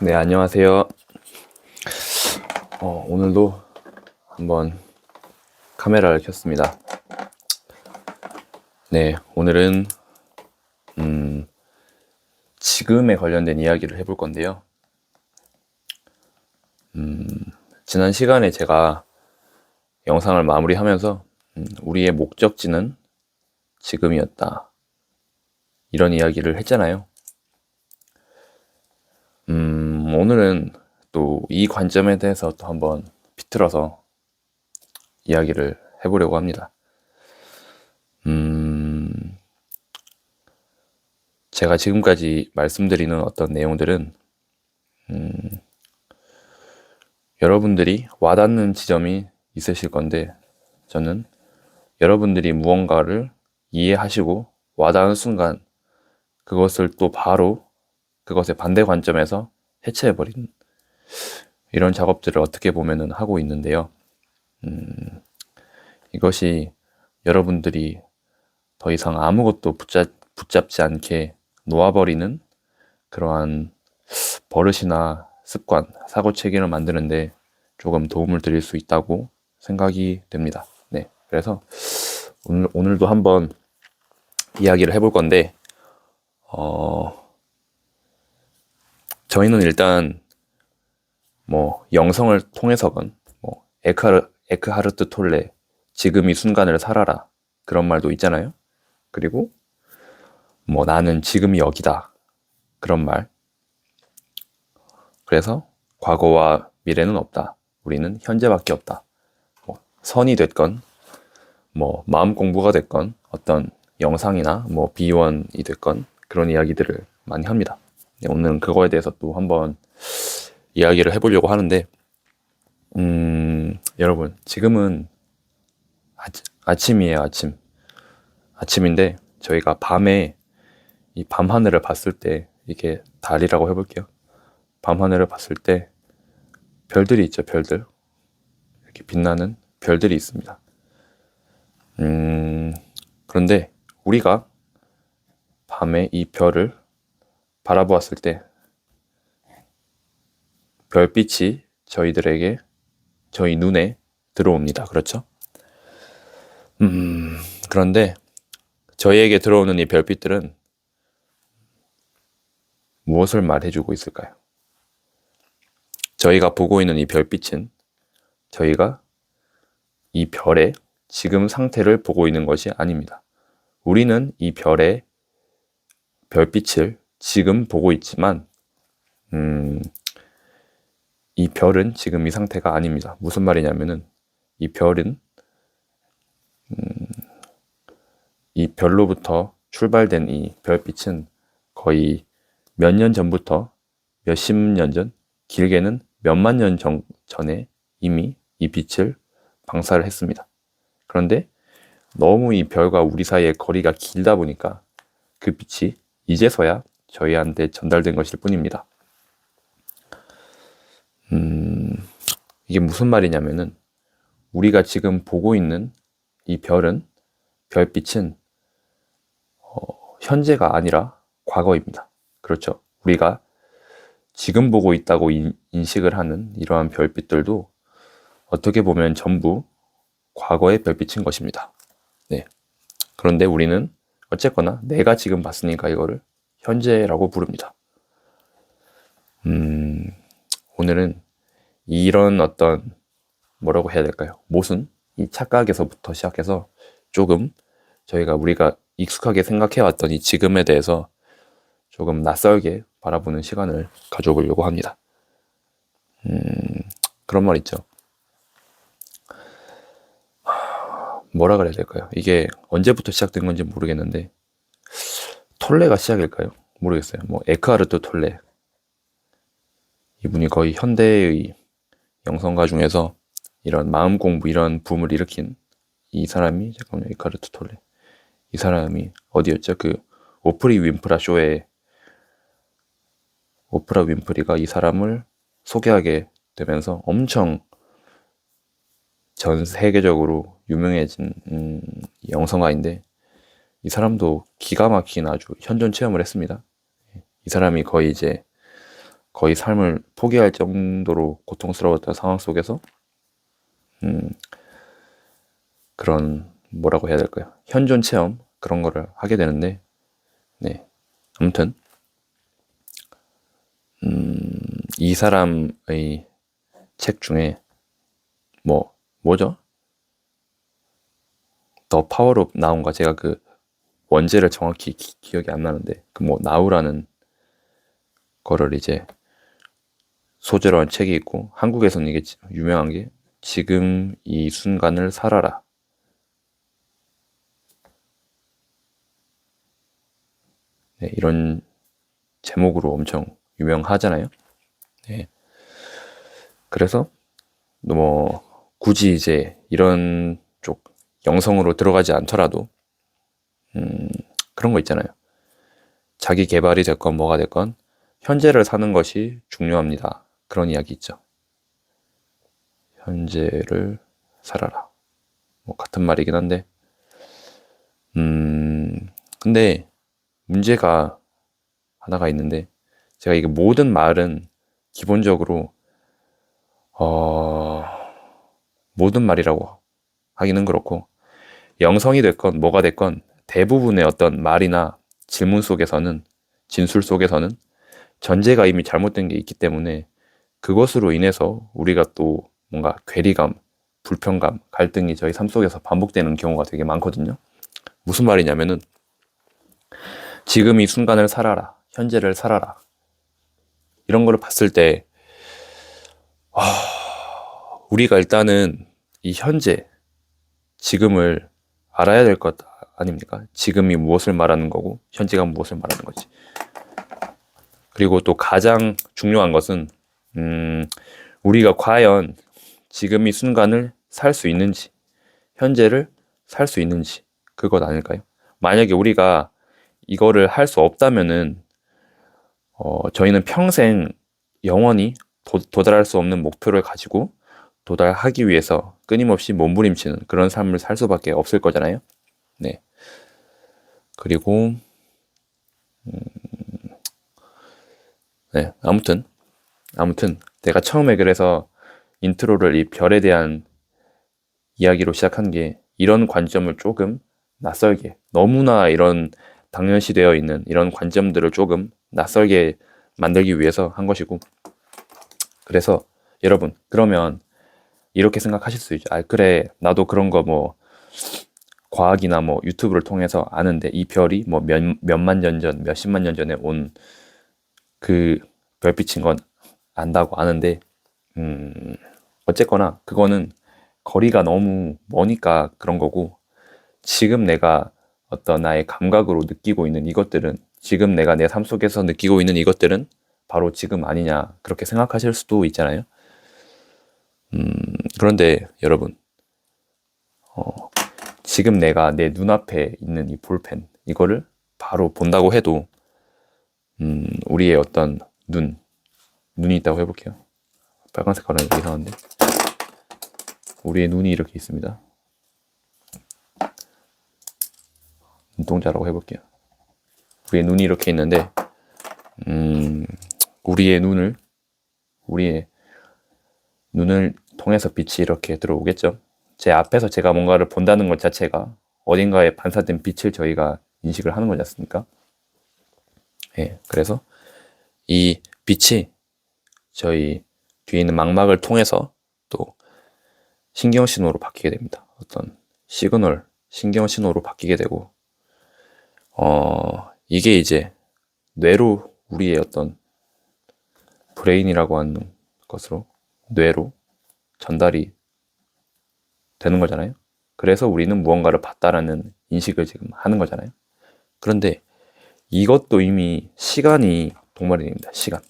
네, 안녕하세요. 오늘도 한번 카메라를 켰습니다. 네, 오늘은 지금에 관련된 이야기를 해볼 건데요. 지난 시간에 제가 영상을 마무리하면서 우리의 목적지는 지금이었다, 이런 이야기를 했잖아요. 오늘은 또 이 관점에 대해서 또 한번 비틀어서 이야기를 해보려고 합니다. 제가 지금까지 말씀드리는 어떤 내용들은 여러분들이 와닿는 지점이 있으실 건데, 저는 여러분들이 무언가를 이해하시고 와닿은 순간 그것을 또 바로 그것의 반대 관점에서 해체해버리는 이런 작업들을 어떻게 보면은 하고 있는데요. 이것이 여러분들이 더 이상 아무것도 붙잡지 않게 놓아버리는 그러한 버릇이나 습관, 사고체계를 만드는데 조금 도움을 드릴 수 있다고 생각이 됩니다. 네, 그래서 오늘도 한번 이야기를 해볼 건데, 저희는 일단 뭐 영성을 통해서건 뭐 에크하르트 톨레 지금 이 순간을 살아라, 그런 말도 있잖아요. 그리고 뭐 나는 지금 여기다, 그런 말. 그래서 과거와 미래는 없다, 우리는 현재밖에 없다. 뭐 선이 됐건 뭐 마음 공부가 됐건 어떤 영상이나 뭐 비유원이 됐건 그런 이야기들을 많이 합니다. 네, 오늘은 그거에 대해서 또 한번 이야기를 해보려고 하는데, 여러분, 지금은 아침이에요. 아침인데 저희가 밤에 이 밤하늘을 봤을 때, 이게 달이라고 해볼게요. 밤하늘을 봤을 때 별들이 있죠. 별들, 이렇게 빛나는 별들이 있습니다. 그런데 우리가 밤에 이 별을 바라보았을 때 별빛이 저희 눈에 들어옵니다. 그렇죠? 그런데 저희에게 들어오는 이 별빛들은 무엇을 말해주고 있을까요? 저희가 보고 있는 이 별빛은 저희가 이 별의 지금 상태를 보고 있는 것이 아닙니다. 우리는 이 별의 별빛을 지금 보고 있지만 이 별은 지금 이 상태가 아닙니다. 무슨 말이냐면은 이 별은 이 별로부터 출발된 이 별빛은 거의 몇 년 전부터, 몇십 년 전, 길게는 몇만 년 전에 이미 이 빛을 방사를 했습니다. 그런데 너무 이 별과 우리 사이의 거리가 길다 보니까 그 빛이 이제서야 저희한테 전달된 것일 뿐입니다. 이게 무슨 말이냐면은 우리가 지금 보고 있는 이 별빛은 현재가 아니라 과거입니다. 그렇죠? 우리가 지금 보고 있다고 인식을 하는 이러한 별빛들도 어떻게 보면 전부 과거의 별빛인 것입니다. 네. 그런데 우리는 어쨌거나 내가 지금 봤으니까 이거를 현재라고 부릅니다. 오늘은 이런 어떤, 뭐라고 해야 될까요? 모순? 이 착각에서부터 시작해서 조금 우리가 익숙하게 생각해왔던 이 지금에 대해서 조금 낯설게 바라보는 시간을 가져보려고 합니다. 그런 말 있죠. 뭐라 그래야 될까요? 이게 언제부터 시작된 건지 모르겠는데, 톨레가 시작일까요? 모르겠어요. 뭐 에크하르트 톨레, 이분이 거의 현대의 영성가 중에서 이런 마음 공부, 이런 붐을 일으킨 이 사람이, 잠깐만요, 에크하르트 톨레, 이 사람이 어디였죠? 그 오프리 윈프라 쇼에 오프라 윈프리가 이 사람을 소개하게 되면서 엄청 전 세계적으로 유명해진 영성가인데, 이 사람도 기가 막힌 아주 현존 체험을 했습니다. 이 사람이 거의 이제 거의 삶을 포기할 정도로 고통스러웠던 상황 속에서 그런 뭐라고 해야 될까요? 현존 체험 그런 거를 하게 되는데, 네, 아무튼 이 사람의 책 중에 뭐죠? 더 파워롭 나온가, 제가 그 원제를 정확히 기억이 안 나는데 그 나우라는 거를 이제 소재로 한 책이 있고, 한국에서는 이게 유명한 게 지금 이 순간을 살아라. 네, 이런 제목으로 엄청 유명하잖아요. 네. 그래서 굳이 이제 이런 쪽 영성으로 들어가지 않더라도 그런 거 있잖아요. 자기 개발이 됐건 뭐가 됐건 현재를 사는 것이 중요합니다. 그런 이야기 있죠. 현재를 살아라. 같은 말이긴 한데, 근데 문제가 하나가 있는데, 제가 이게 모든 말은 기본적으로 모든 말이라고 하기는 그렇고, 영성이 됐건 뭐가 됐건 대부분의 어떤 말이나 질문 속에서는, 진술 속에서는 전제가 이미 잘못된 게 있기 때문에 그것으로 인해서 우리가 또 뭔가 괴리감, 불편감, 갈등이 저희 삶 속에서 반복되는 경우가 되게 많거든요. 무슨 말이냐면은, 지금 이 순간을 살아라, 현재를 살아라, 이런 거를 봤을 때 우리가 일단은 이 현재, 지금을 알아야 될 것 아닙니까? 지금이 무엇을 말하는 거고 현재가 무엇을 말하는 거지. 그리고 또 가장 중요한 것은 우리가 과연 지금 이 순간을 살 수 있는지, 현재를 살 수 있는지, 그것 아닐까요? 만약에 우리가 이거를 할 수 없다면은 저희는 평생 영원히 도달할 수 없는 목표를 가지고 도달하기 위해서 끊임없이 몸부림치는 그런 삶을 살 수밖에 없을 거잖아요. 네. 그리고 네, 아무튼 내가 처음에 그래서 인트로를 이 별에 대한 이야기로 시작한 게 이런 관점을 조금 낯설게, 너무나 이런 당연시되어 있는 이런 관점들을 조금 낯설게 만들기 위해서 한 것이고, 그래서 여러분, 그러면 이렇게 생각하실 수 있죠. 그래, 나도 그런 거 과학이나 유튜브를 통해서 아는데 이 별이 몇만 년 전, 몇십만 년 전에 온 그 별빛인 건 안다고 아는데, 어쨌거나 그거는 거리가 너무 머니까 그런 거고, 지금 내가 어떤 나의 감각으로 느끼고 있는 이것들은, 지금 내가 내 삶 속에서 느끼고 있는 이것들은 바로 지금 아니냐, 그렇게 생각하실 수도 있잖아요. 그런데 여러분, 지금 내가 내 눈앞에 있는 이 볼펜, 이거를 바로 본다고 해도 우리의 어떤 눈이 있다고 해볼게요. 빨간 색깔은 이상한데, 우리의 눈이 이렇게 있습니다. 눈동자라고 해볼게요. 우리의 눈이 이렇게 있는데, 우리의 눈을 통해서 빛이 이렇게 들어오겠죠. 제 앞에서 제가 뭔가를 본다는 것 자체가 어딘가에 반사된 빛을 저희가 인식을 하는 거지 않습니까? 예, 그래서 이 빛이 저희 뒤에 있는 망막을 통해서 또 신경신호로 바뀌게 됩니다. 어떤 시그널, 신경신호로 바뀌게 되고, 이게 이제 뇌로, 우리의 어떤 브레인이라고 하는 것으로 뇌로 전달이 되는 거잖아요. 그래서 우리는 무언가를 봤다라는 인식을 지금 하는 거잖아요. 그런데 이것도 이미 시간이 동반이 됩니다. 시간.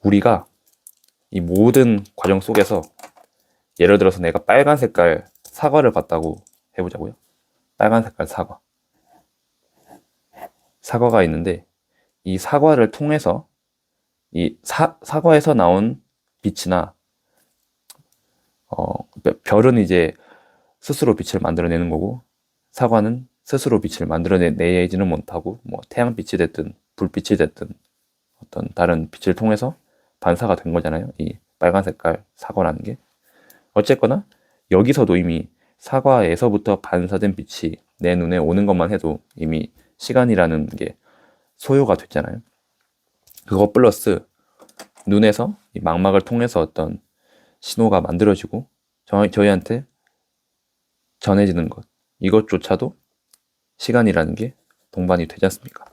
우리가 이 모든 과정 속에서, 예를 들어서 내가 빨간 색깔 사과를 봤다고 해보자고요. 빨간 색깔 사과가 있는데, 이 사과를 통해서 이 사과에서 나온 빛이나 별은 이제 스스로 빛을 만들어내는 거고, 사과는 스스로 빛을 만들어내지는 못하고, 태양빛이 됐든 불빛이 됐든 어떤 다른 빛을 통해서 반사가 된 거잖아요. 이 빨간 색깔 사과라는 게. 어쨌거나 여기서도 이미 사과에서부터 반사된 빛이 내 눈에 오는 것만 해도 이미 시간이라는 게 소요가 됐잖아요. 그거 플러스 눈에서 이 망막을 통해서 어떤 신호가 만들어지고 저희한테 전해지는 것, 이것조차도 시간이라는 게 동반이 되지 않습니까?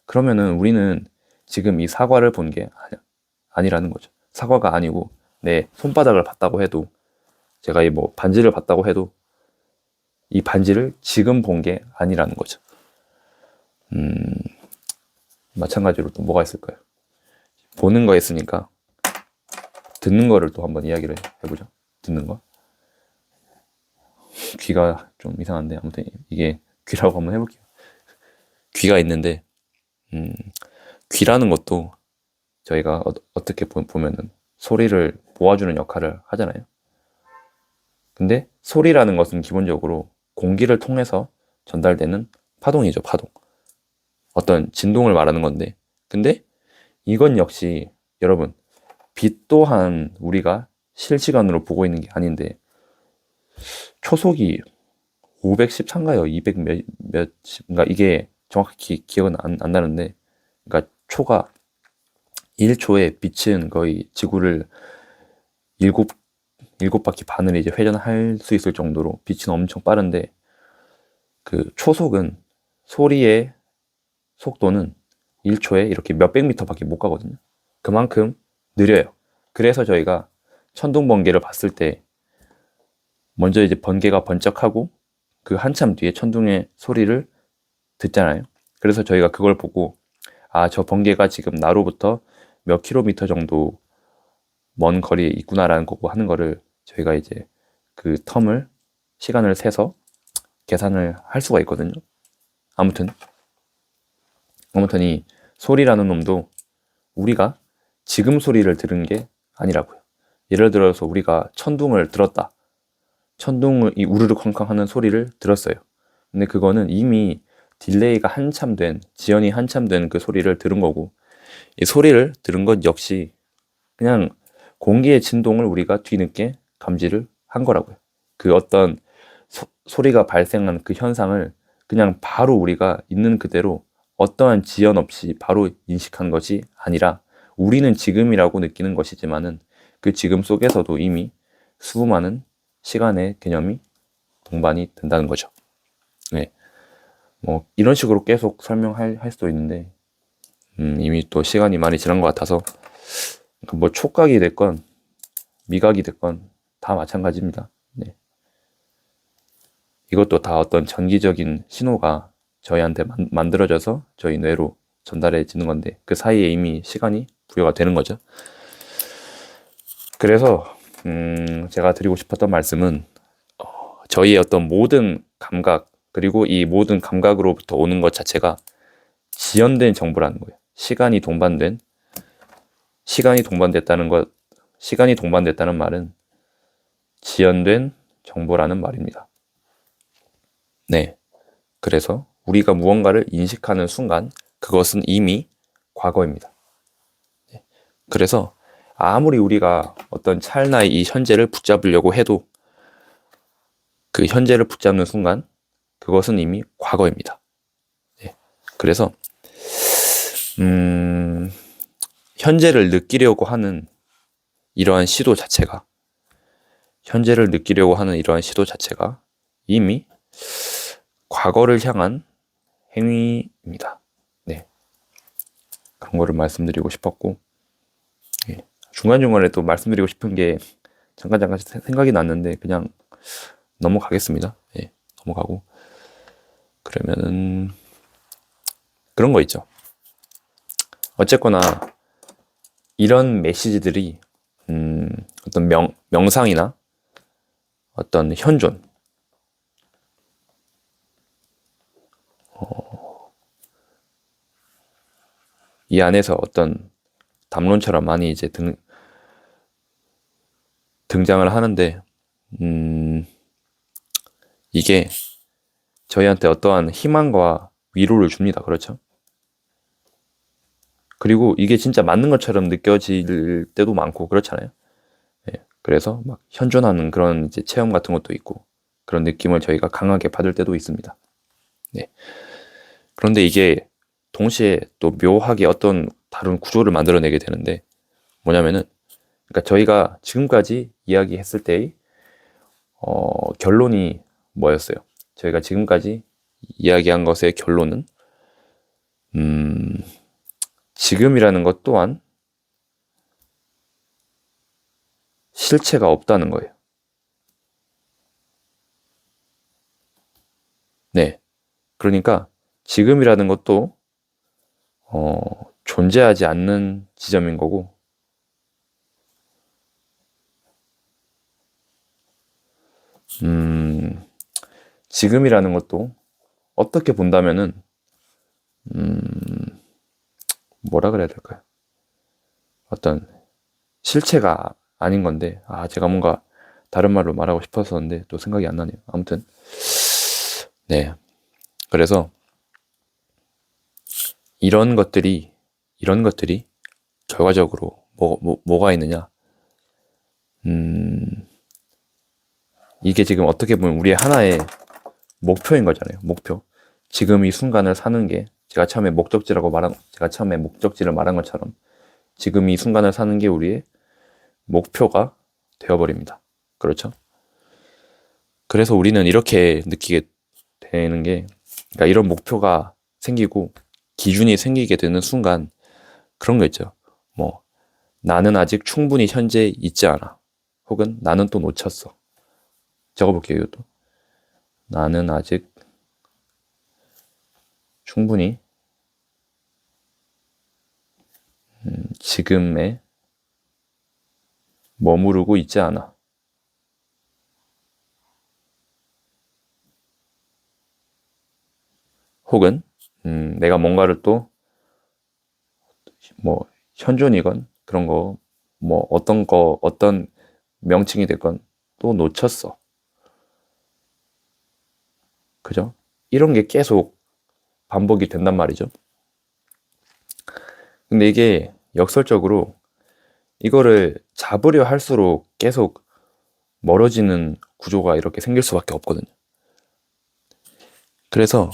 그러면은 우리는 지금 이 사과를 본 게 아니라는 거죠. 사과가 아니고 내 손바닥을 봤다고 해도, 제가 이 뭐 반지를 봤다고 해도 이 반지를 지금 본 게 아니라는 거죠. 마찬가지로 또 뭐가 있을까요? 보는 거 했으니까 듣는 거를 또 한번 이야기를 해보죠. 듣는 거. 귀가 좀 이상한데 아무튼 이게 귀라고 한번 해볼게요. 귀가 있는데 귀라는 것도 저희가 어떻게 보면은 소리를 모아주는 역할을 하잖아요. 근데 소리라는 것은 기본적으로 공기를 통해서 전달되는 파동이죠, 파동. 어떤 진동을 말하는 건데, 근데 이건 역시 여러분, 빛 또한 우리가 실시간으로 보고 있는 게 아닌데, 초속이 513인가요? 200 몇인가? 이게 정확히 기억은 안 나는데, 그러니까 초가 1초에 빛은 거의 지구를 일곱 바퀴 반을 이제 회전할 수 있을 정도로 빛은 엄청 빠른데, 그 초속은 소리의 속도는 1초에 이렇게 몇백 미터밖에 못 가거든요. 그만큼 느려요. 그래서 저희가 천둥 번개를 봤을 때 먼저 이제 번개가 번쩍하고 그 한참 뒤에 천둥의 소리를 듣잖아요. 그래서 저희가 그걸 보고 아, 저 번개가 지금 나로부터 몇 킬로미터 정도 먼 거리에 있구나라는 거고 하는 거를 저희가 이제 그 텀을, 시간을 세서 계산을 할 수가 있거든요. 아무튼 이 소리라는 놈도 우리가 지금 소리를 들은 게 아니라고요. 예를 들어서 우리가 천둥을 들었다. 천둥을 이 우르르 쾅쾅 하는 소리를 들었어요. 근데 그거는 이미 딜레이가 한참 된, 지연이 한참 된 그 소리를 들은 거고, 이 소리를 들은 것 역시 그냥 공기의 진동을 우리가 뒤늦게 감지를 한 거라고요. 그 어떤 소리가 발생한 그 현상을 그냥 바로 우리가 있는 그대로 어떠한 지연 없이 바로 인식한 것이 아니라, 우리는 지금이라고 느끼는 것이지만은 그 지금 속에서도 이미 수많은 시간의 개념이 동반이 된다는 거죠. 네. 뭐 이런 식으로 계속 설명할 수도 있는데 이미 또 시간이 많이 지난 것 같아서, 뭐 촉각이 됐건 미각이 됐건 다 마찬가지입니다. 네. 이것도 다 어떤 전기적인 신호가 저희한테 만들어져서 저희 뇌로 전달해지는 건데, 그 사이에 이미 시간이 부여가 되는 거죠. 그래서 제가 드리고 싶었던 말씀은 저희의 어떤 모든 감각, 그리고 이 모든 감각으로부터 오는 것 자체가 지연된 정보라는 거예요. 시간이 동반됐다는 말은 지연된 정보라는 말입니다. 네. 그래서 우리가 무언가를 인식하는 순간 그것은 이미 과거입니다. 네. 그래서 아무리 우리가 어떤 찰나의 이 현재를 붙잡으려고 해도 그 현재를 붙잡는 순간 그것은 이미 과거입니다. 네. 그래서 현재를 느끼려고 하는 이러한 시도 자체가 이미 과거를 향한 행위입니다. 네. 그런 거를 말씀드리고 싶었고, 예. 중간중간에 또 말씀드리고 싶은 게 잠깐 생각이 났는데 그냥 넘어가겠습니다. 예. 넘어가고, 그러면은 그런 거 있죠. 어쨌거나 이런 메시지들이 어떤 명상이나 어떤 현존, 이 안에서 어떤 담론처럼 많이 이제 등장을 하는데, 이게 저희한테 어떠한 희망과 위로를 줍니다. 그렇죠? 그리고 이게 진짜 맞는 것처럼 느껴질 때도 많고 그렇잖아요. 예, 그래서 막 현존하는 그런 이제 체험 같은 것도 있고 그런 느낌을 저희가 강하게 받을 때도 있습니다. 네. 그런데 이게 동시에 또 묘하게 어떤 다른 구조를 만들어내게 되는데 뭐냐면은 그러니까 저희가 지금까지 이야기했을 때의 결론이 뭐였어요? 저희가 지금까지 이야기한 것의 결론은 지금이라는 것 또한 실체가 없다는 거예요. 네. 그러니까 지금이라는 것도 존재하지 않는 지점인 거고 지금이라는 것도 어떻게 본다면은 뭐라 그래야 될까요? 어떤 실체가 아닌 건데 제가 뭔가 다른 말로 말하고 싶었었는데 또 생각이 안 나네요. 아무튼 네. 그래서 이런 것들이 결과적으로 뭐가 있느냐? 이게 지금 어떻게 보면 우리의 하나의 목표인 거잖아요. 목표. 지금 이 순간을 사는 게 제가 처음에 목적지를 말한 것처럼 지금 이 순간을 사는 게 우리의 목표가 되어버립니다. 그렇죠? 그래서 우리는 이렇게 느끼게 되는 게, 그러니까 이런 목표가 생기고 기준이 생기게 되는 순간 그런 거 있죠. 뭐 나는 아직 충분히 현재 있지 않아. 혹은 나는 또 놓쳤어. 적어볼게요, 이것도. 나는 아직 충분히 지금에 머무르고 있지 않아. 혹은 내가 뭔가를 또 뭐 현존이건 그런 거 뭐 어떤 명칭이 됐건 또 놓쳤어. 그죠? 이런 게 계속 반복이 된단 말이죠. 근데 이게 역설적으로 이거를 잡으려 할수록 계속 멀어지는 구조가 이렇게 생길 수밖에 없거든요. 그래서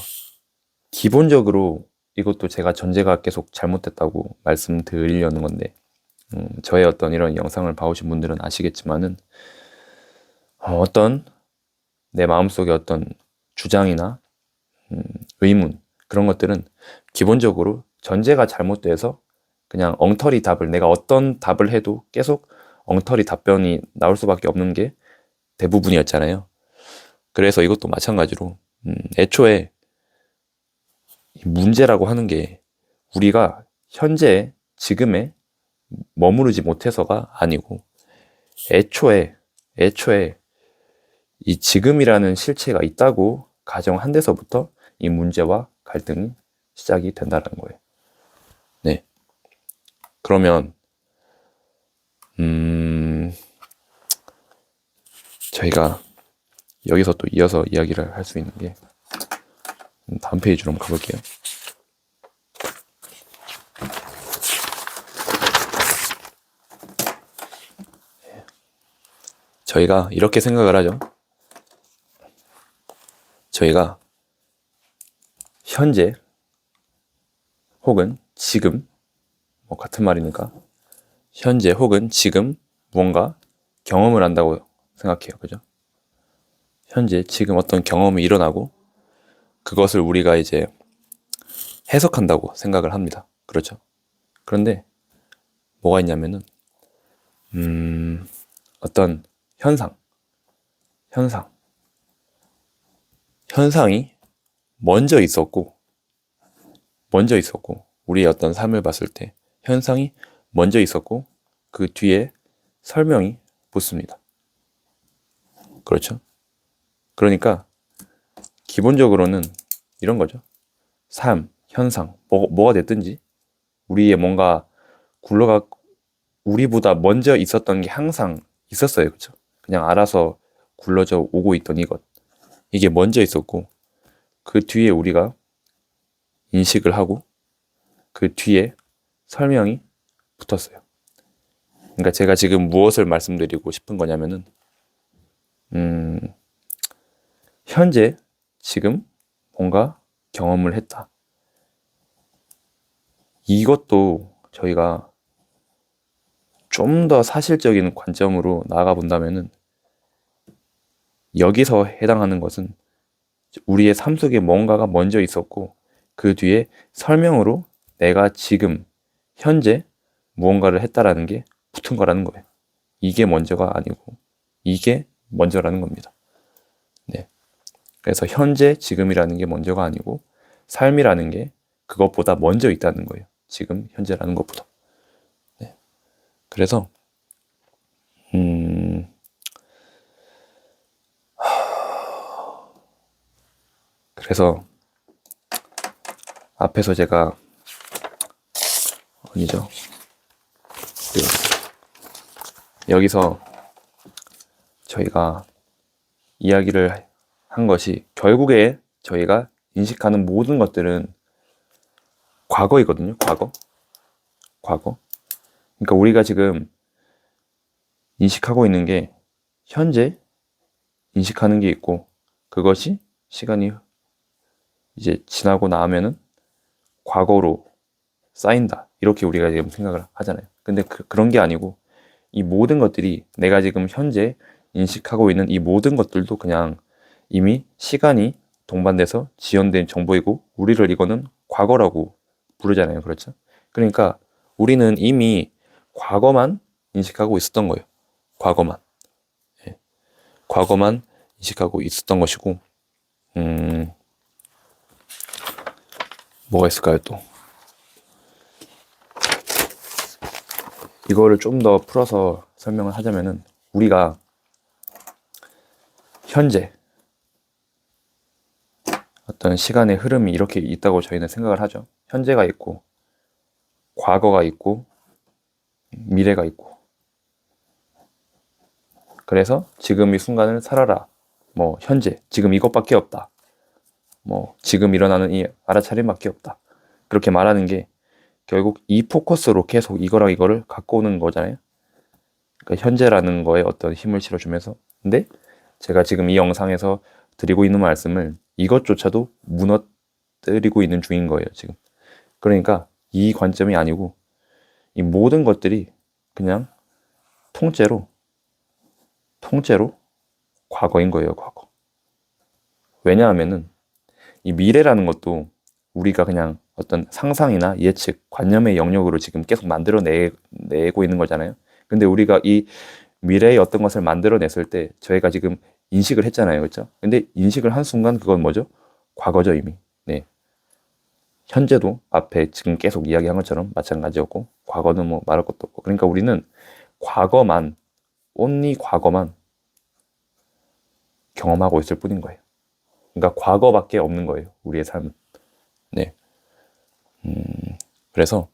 기본적으로 이것도 제가 전제가 계속 잘못됐다고 말씀드리려는 건데 저의 어떤 이런 영상을 봐오신 분들은 아시겠지만은 어떤 내 마음속에 어떤 주장이나 의문 그런 것들은 기본적으로 전제가 잘못돼서 그냥 엉터리 답을 내가 어떤 답을 해도 계속 엉터리 답변이 나올 수밖에 없는 게 대부분이었잖아요. 그래서 이것도 마찬가지로 애초에 문제라고 하는 게 우리가 현재 지금에 머무르지 못해서가 아니고 애초에 이 지금이라는 실체가 있다고 가정한 데서부터 이 문제와 갈등이 시작이 된다는 거예요. 네. 그러면 저희가 여기서 또 이어서 이야기를 할 수 있는 게 다음 페이지로 한번 가볼게요. 저희가 이렇게 생각을 하죠. 저희가 현재 혹은 지금 뭐 같은 말이니까 현재 혹은 지금 무언가 경험을 한다고 생각해요. 그죠? 현재 지금 어떤 경험이 일어나고 그것을 우리가 이제 해석한다고 생각을 합니다. 그렇죠? 그런데 뭐가 있냐면은 어떤 현상이 먼저 있었고 우리의 어떤 삶을 봤을 때 현상이 먼저 있었고 그 뒤에 설명이 붙습니다. 그렇죠? 그러니까 기본적으로는 이런 거죠. 삶, 현상, 뭐가 됐든지 우리의 뭔가 우리보다 먼저 있었던 게 항상 있었어요. 그렇죠? 그냥 알아서 굴러져 오고 있던 이게 먼저 있었고 그 뒤에 우리가 인식을 하고 그 뒤에 설명이 붙었어요. 그러니까 제가 지금 무엇을 말씀드리고 싶은 거냐면은 현재 지금 뭔가 경험을 했다. 이것도 저희가 좀 더 사실적인 관점으로 나아가 본다면은 여기서 해당하는 것은 우리의 삶 속에 뭔가가 먼저 있었고 그 뒤에 설명으로 내가 지금 현재 무언가를 했다라는 게 붙은 거라는 거예요. 이게 먼저가 아니고 이게 먼저라는 겁니다. 네. 그래서 현재 지금이라는 게 먼저가 아니고 삶이라는 게 그것보다 먼저 있다는 거예요. 지금 현재라는 것보다. 네. 그래서 그래서 앞에서 제가 아니죠. 여기서 저희가 이야기를 한 것이 결국에 저희가 인식하는 모든 것들은 과거이거든요. 과거. 그러니까 우리가 지금 인식하고 있는 게 현재 인식하는 게 있고 그것이 시간이 이제 지나고 나면은 과거로 쌓인다. 이렇게 우리가 지금 생각을 하잖아요. 근데 그런 게 아니고 이 모든 것들이 내가 지금 현재 인식하고 있는 이 모든 것들도 그냥 이미 시간이 동반돼서 지연된 정보이고 우리를 이거는 과거라고 부르잖아요. 그렇죠? 그러니까 우리는 이미 과거만 인식하고 있었던 거예요. 과거만. 예. 과거만 인식하고 있었던 것이고 뭐가 있을까요 또? 이거를 좀 더 풀어서 설명을 하자면은 우리가 현재 어떤 시간의 흐름이 이렇게 있다고 저희는 생각을 하죠. 현재가 있고 과거가 있고 미래가 있고 그래서 지금 이 순간을 살아라. 뭐 현재 지금 이것밖에 없다. 뭐 지금 일어나는 이 알아차림밖에 없다. 그렇게 말하는 게 결국 이 포커스로 계속 이거랑 이거를 갖고 오는 거잖아요. 그러니까 현재라는 거에 어떤 힘을 실어주면서 근데 제가 지금 이 영상에서 드리고 있는 말씀을 이것조차도 무너뜨리고 있는 중인 거예요, 지금. 그러니까 이 관점이 아니고 이 모든 것들이 그냥 통째로 과거인 거예요, 과거. 왜냐하면은 이 미래라는 것도 우리가 그냥 어떤 상상이나 예측, 관념의 영역으로 지금 계속 만들어내고 있는 거잖아요. 근데 우리가 이 미래의 어떤 것을 만들어냈을 때 저희가 지금 인식을 했잖아요. 그렇죠? 근데 인식을 한 순간 그건 뭐죠? 과거죠, 이미. 네. 현재도 앞에 지금 계속 이야기한 것처럼 마찬가지였고 과거는 뭐 말할 것도 없고 그러니까 우리는 과거만 온리 과거만 경험하고 있을 뿐인 거예요. 그러니까 과거밖에 없는 거예요. 우리의 삶은. 네. 그래서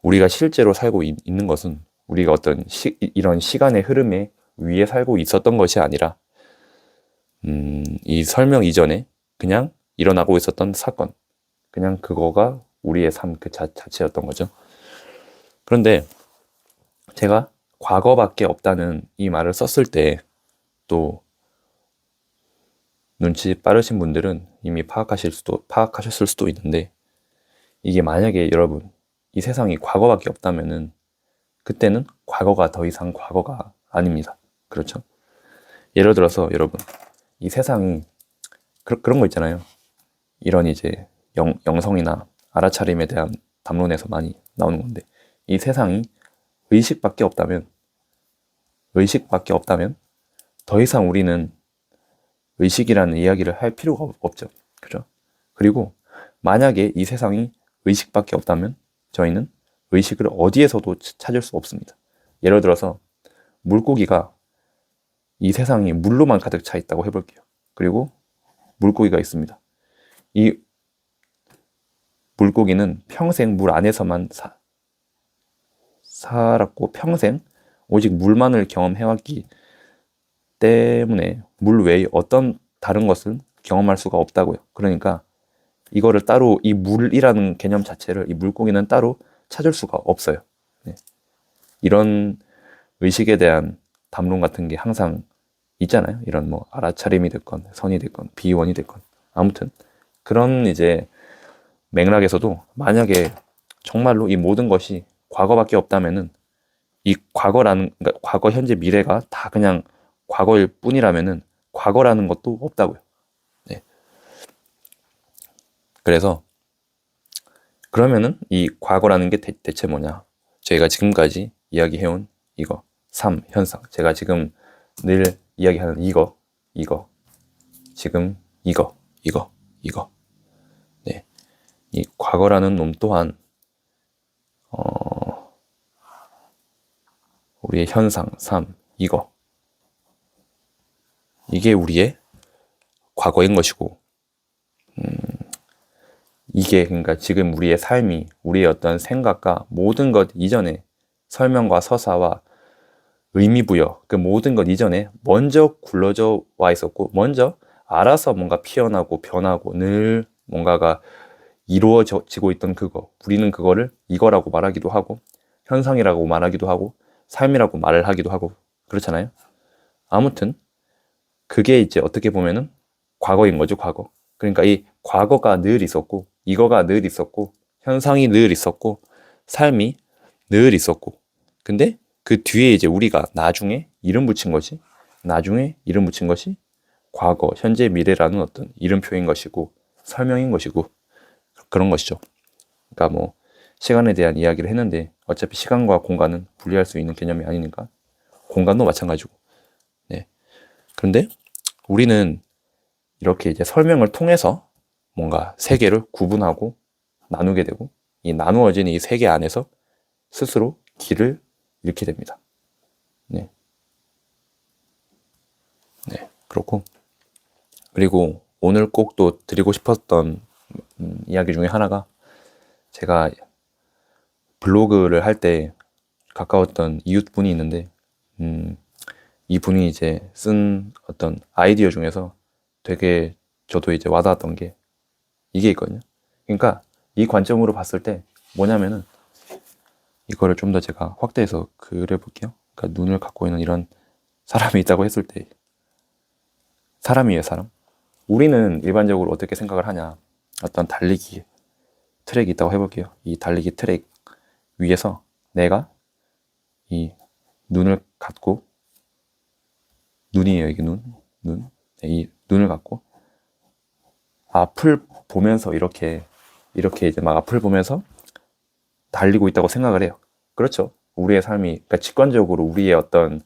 우리가 실제로 살고 있는 것은 우리가 어떤 이런 시간의 흐름에 위에 살고 있었던 것이 아니라 이 설명 이전에 그냥 일어나고 있었던 사건 그냥 그거가 우리의 삶 그 자체였던 거죠. 그런데 제가 과거밖에 없다는 이 말을 썼을 때 또 눈치 빠르신 분들은 이미 파악하셨을 수도 있는데 이게 만약에 여러분 이 세상이 과거밖에 없다면은 그때는 과거가 더 이상 과거가 아닙니다. 그렇죠? 예를 들어서 여러분 이 세상이 그런 거 있잖아요. 이런 이제 영성이나 알아차림에 대한 담론에서 많이 나오는 건데 이 세상이 의식밖에 없다면 더 이상 우리는 의식이라는 이야기를 할 필요가 없죠. 그죠? 그리고 만약에 이 세상이 의식밖에 없다면 저희는 의식을 어디에서도 찾을 수 없습니다. 예를 들어서 물고기가 이 세상이 물로만 가득 차 있다고 해볼게요. 그리고 물고기가 있습니다. 이 물고기는 평생 물 안에서만 살았고 평생 오직 물만을 경험해왔기 때문에 물 외의 어떤 다른 것은 경험할 수가 없다고요. 그러니까 이거를 따로 이 물이라는 개념 자체를 이 물고기는 따로 찾을 수가 없어요. 네. 이런 의식에 대한 담론 같은 게 항상 있잖아요. 이런 뭐 알아차림이 됐건 선이 됐건 비원이 됐건 아무튼 그런 이제 맥락에서도 만약에 정말로 이 모든 것이 과거밖에 없다면은 이 과거라는 그러니까 과거 현재 미래가 다 그냥 과거일 뿐이라면은 과거라는 것도 없다고요. 네. 그래서 그러면은 이 과거라는 게 대체 뭐냐? 저희가 지금까지 이야기해온 이거 삶, 현상 제가 지금 늘 이야기하는 이거 지금 이거 네. 이 과거라는 놈 또한 우리의 현상, 삶, 이게 우리의 과거인 것이고 이게 그러니까 지금 우리의 삶이 우리의 어떤 생각과 모든 것 이전에 설명과 서사와 의미부여 그 모든 것 이전에 먼저 굴러져 와 있었고 먼저 알아서 뭔가 피어나고 변하고 늘 뭔가가 이루어지고 있던 그거 우리는 그거를 이거라고 말하기도 하고 현상이라고 말하기도 하고 삶이라고 말을 하기도 하고 그렇잖아요. 아무튼 그게 이제 어떻게 보면은 과거인 거죠, 과거. 그러니까 이 과거가 늘 있었고 이거가 늘 있었고 현상이 늘 있었고 삶이 늘 있었고 근데 그 뒤에 이제 우리가 나중에 이름 붙인 것이 과거, 현재, 미래라는 어떤 이름표인 것이고 설명인 것이고 그런 것이죠. 그러니까 뭐 시간에 대한 이야기를 했는데 어차피 시간과 공간은 분리할 수 있는 개념이 아니니까 공간도 마찬가지고 네. 그런데 우리는 이렇게 이제 설명을 통해서 뭔가 세계를 구분하고 나누게 되고 이 나누어진 이 세계 안에서 스스로 길을 잃게 됩니다. 네. 네. 그렇고 그리고 오늘 꼭 또 드리고 싶었던 이야기 중에 하나가 제가 블로그를 할 때 가까웠던 이웃분이 있는데 이분이 이제 쓴 어떤 아이디어 중에서 되게 저도 이제 와닿았던 게 이게 있거든요. 그러니까 이 관점으로 봤을 때 뭐냐면은 이거를 좀 더 제가 확대해서 그려볼게요. 그러니까 눈을 갖고 있는 이런 사람이 있다고 했을 때 사람이에요, 사람. 우리는 일반적으로 어떻게 생각을 하냐. 어떤 달리기 트랙이 있다고 해볼게요. 이 달리기 트랙 위에서 내가 이 눈을 갖고 눈이에요, 이게 눈. 네, 이 눈을 갖고 앞을 보면서 이렇게 이제 막 앞을 보면서 달리고 있다고 생각을 해요. 그렇죠. 우리의 삶이 그러니까 직관적으로 우리의 어떤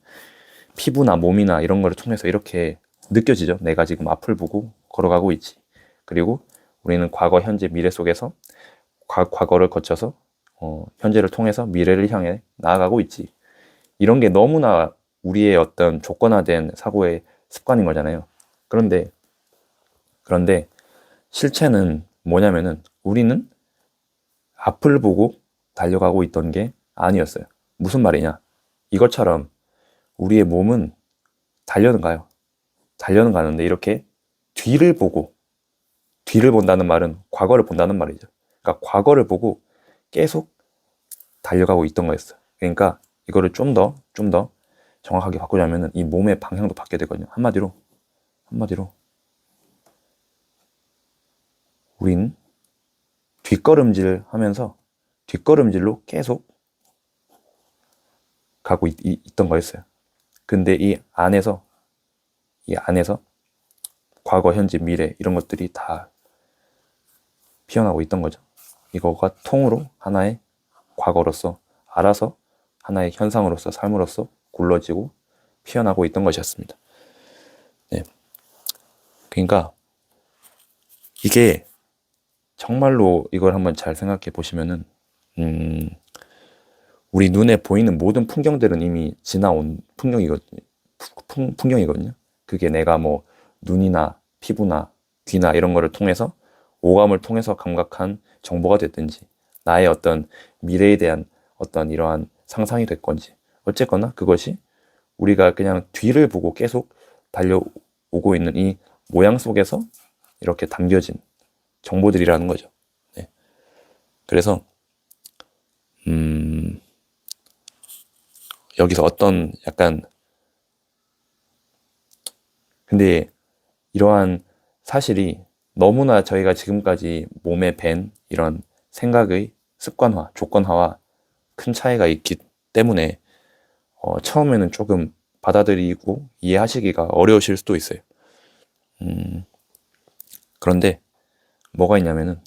피부나 몸이나 이런 거를 통해서 이렇게 느껴지죠. 내가 지금 앞을 보고 걸어가고 있지. 그리고 우리는 과거, 현재, 미래 속에서 과거를 거쳐서 현재를 통해서 미래를 향해 나아가고 있지. 이런 게 너무나 우리의 어떤 조건화된 사고의 습관인 거잖아요. 그런데 실체는 뭐냐면은 우리는 앞을 보고 달려가고 있던 게 아니었어요. 무슨 말이냐? 이것처럼 우리의 몸은 달려는 가요. 달려는 가는데 이렇게 뒤를 본다는 말은 과거를 본다는 말이죠. 그러니까 과거를 보고 계속 달려가고 있던 거였어요. 그러니까 이거를 좀 더 정확하게 바꾸자면은 이 몸의 방향도 바뀌게 되거든요. 한마디로 우린 뒷걸음질로 계속 가고 있던 거였어요. 근데 이 안에서 과거, 현재, 미래 이런 것들이 다 피어나고 있던 거죠. 이거가 통으로 하나의 과거로서 알아서 하나의 현상으로서 삶으로서 굴러지고 피어나고 있던 것이었습니다. 네. 그러니까 이게 정말로 이걸 한번 잘 생각해 보시면은 우리 눈에 보이는 모든 풍경들은 이미 지나온 풍경이거든요. 그게 내가 뭐 눈이나 피부나 귀나 이런 거를 통해서 오감을 통해서 감각한 정보가 됐든지 나의 어떤 미래에 대한 어떤 이러한 상상이 됐건지 어쨌거나 그것이 우리가 그냥 뒤를 보고 계속 달려오고 있는 이 모양 속에서 이렇게 담겨진 정보들이라는 거죠. 네. 그래서 여기서 어떤 약간, 근데 이러한 사실이 너무나 저희가 지금까지 몸에 밴 이런 생각의 습관화, 조건화와 큰 차이가 있기 때문에 처음에는 조금 받아들이고 이해하시기가 어려우실 수도 있어요. 그런데 뭐가 있냐면은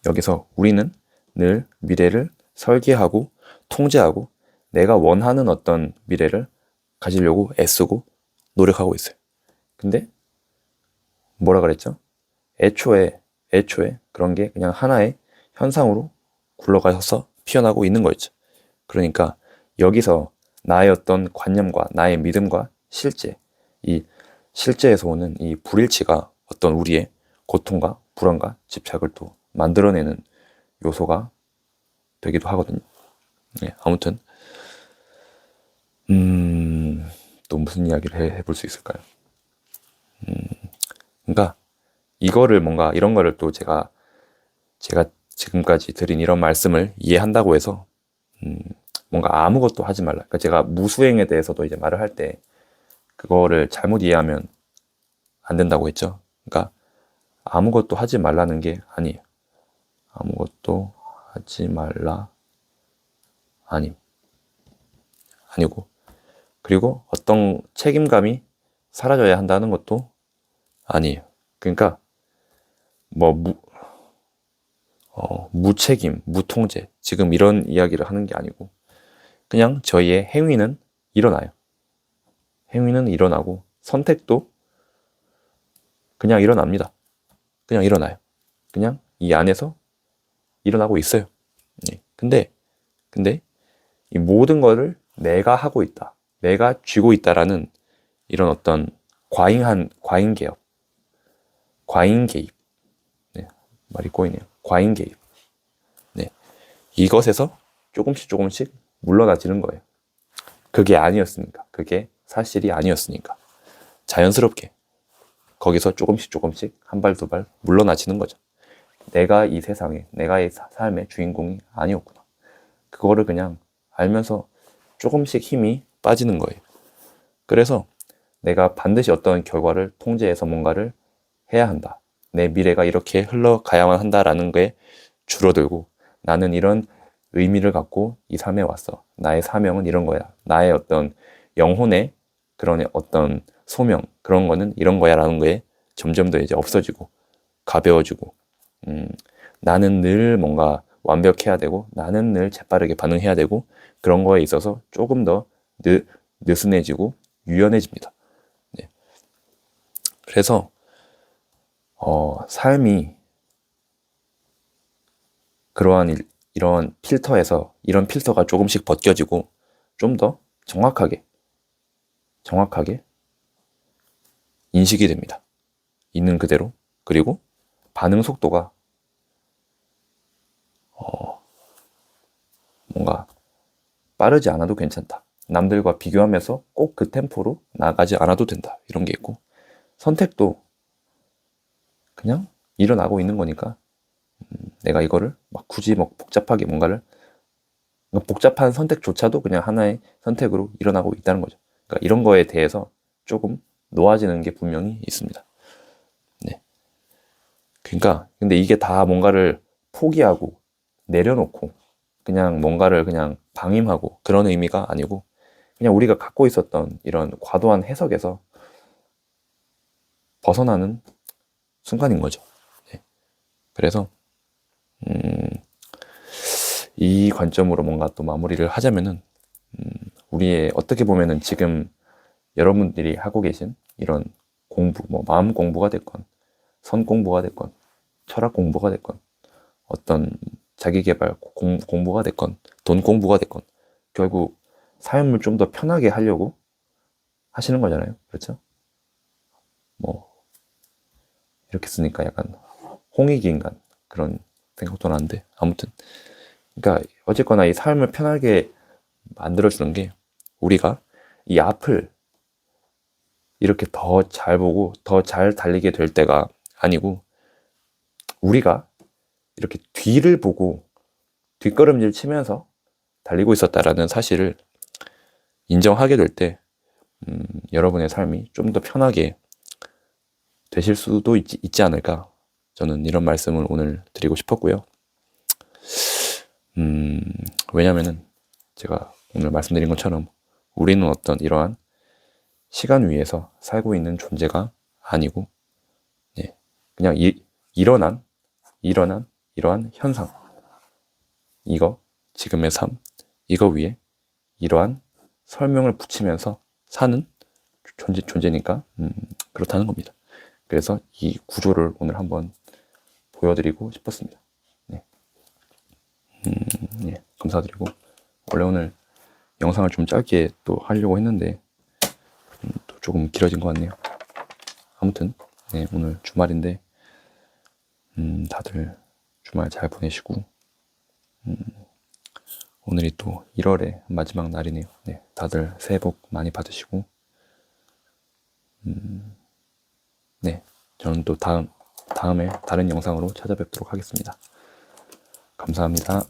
여기서 우리는 늘 미래를 설계하고 통제하고 내가 원하는 어떤 미래를 가지려고 애쓰고 노력하고 있어요. 근데 뭐라 그랬죠? 애초에 그런 게 그냥 하나의 현상으로 굴러가서 피어나고 있는 거였죠. 그러니까 여기서 나의 어떤 관념과 나의 믿음과 이 실제에서 오는 이 불일치가 어떤 우리의 고통과 불안과 집착을 또 만들어내는 요소가 되기도 하거든요. 네, 아무튼 또 무슨 이야기를 해볼 수 있을까요? 그러니까 이거를 뭔가 이런 거를 또 제가 지금까지 드린 이런 말씀을 이해한다고 해서 뭔가 아무것도 하지 말라. 그러니까 제가 무수행에 대해서도 이제 말을 할 때 그거를 잘못 이해하면 안 된다고 했죠. 그러니까 아무것도 하지 말라는 게 아니에요. 아무것도 하지 말라 아니고, 그리고 어떤 책임감이 사라져야 한다는 것도 아니에요. 그러니까 뭐 무책임, 무통제, 지금 이런 이야기를 하는 게 아니고 그냥 저희의 행위는 일어나요. 행위는 일어나고 선택도 그냥 일어납니다. 그냥 일어나요. 그냥 이 안에서 일어나고 있어요. 예. 근데 이 모든 거를 내가 하고 있다, 내가 쥐고 있다라는 이런 어떤 과잉 개입, 네, 말이 꼬이네요. 과잉 개입. 네, 이것에서 조금씩 물러나지는 거예요. 그게 아니었으니까, 그게 사실이 아니었으니까 자연스럽게 거기서 조금씩 한 발 두 발 물러나지는 거죠. 내가 이 세상에, 내가 이 삶의 주인공이 아니었구나. 그거를 그냥 알면서 조금씩 힘이 빠지는 거예요. 그래서 내가 반드시 어떤 결과를 통제해서 뭔가를 해야 한다. 내 미래가 이렇게 흘러가야만 한다라는 게 줄어들고, 나는 이런 의미를 갖고 이 삶에 왔어. 나의 사명은 이런 거야. 나의 어떤 영혼의 그런 어떤 소명, 그런 거는 이런 거야 라는 게 점점 더 이제 없어지고 가벼워지고, 나는 늘 뭔가 완벽해야 되고, 나는 늘 재빠르게 반응해야 되고, 그런 거에 있어서 조금 더 느슨해지고 유연해집니다. 네. 그래서 삶이 그러한 이런 필터에서, 이런 필터가 조금씩 벗겨지고 좀 더 정확하게 인식이 됩니다. 있는 그대로. 그리고 반응 속도가 뭔가 빠르지 않아도 괜찮다. 남들과 비교하면서 꼭 그 템포로 나가지 않아도 된다. 이런 게 있고, 선택도 그냥 일어나고 있는 거니까 내가 이거를 막 굳이 막 복잡하게 뭔가를, 복잡한 선택조차도 그냥 하나의 선택으로 일어나고 있다는 거죠. 그러니까 이런 거에 대해서 조금 놓아지는 게 분명히 있습니다. 네. 그러니까 근데 이게 다 뭔가를 포기하고 내려놓고 그냥 뭔가를 그냥 방임하고 그런 의미가 아니고, 그냥 우리가 갖고 있었던 이런 과도한 해석에서 벗어나는 순간인 거죠. 네. 그래서 이 관점으로 뭔가 또 마무리를 하자면은, 우리의 어떻게 보면은 지금 여러분들이 하고 계신 이런 공부, 뭐 마음 공부가 됐건 선 공부가 됐건 철학 공부가 됐건 어떤 자기계발 공부가 됐건 돈 공부가 됐건 결국 삶을 좀 더 편하게 하려고 하시는 거잖아요. 그렇죠? 뭐 이렇게 쓰니까 약간 홍익이 인간 그런 생각도 나는데, 아무튼 그러니까 어쨌거나 이 삶을 편하게 만들어주는 게 우리가 이 앞을 이렇게 더 잘 보고 더 잘 달리게 될 때가 아니고, 우리가 이렇게 뒤를 보고 뒷걸음질 치면서 달리고 있었다라는 사실을 인정하게 될 때 여러분의 삶이 좀 더 편하게 되실 수도 있지 않을까, 저는 이런 말씀을 오늘 드리고 싶었고요. 왜냐면은 제가 오늘 말씀드린 것처럼 우리는 어떤 이러한 시간 위에서 살고 있는 존재가 아니고, 예, 그냥 일어난 이러한 현상, 이거 지금의 삶, 이거 위에 이러한 설명을 붙이면서 사는 존재니까 그렇다는 겁니다. 그래서 이 구조를 오늘 한번 보여드리고 싶었습니다. 네. 네, 감사드리고, 원래 오늘 영상을 좀 짧게 또 하려고 했는데 또 조금 길어진 것 같네요. 아무튼 네, 오늘 주말인데 다들 주말 잘 보내시고, 오늘이 또 1월의 마지막 날이네요. 네, 다들 새해 복 많이 받으시고, 네, 저는 또 다음에 다른 영상으로 찾아뵙도록 하겠습니다. 감사합니다.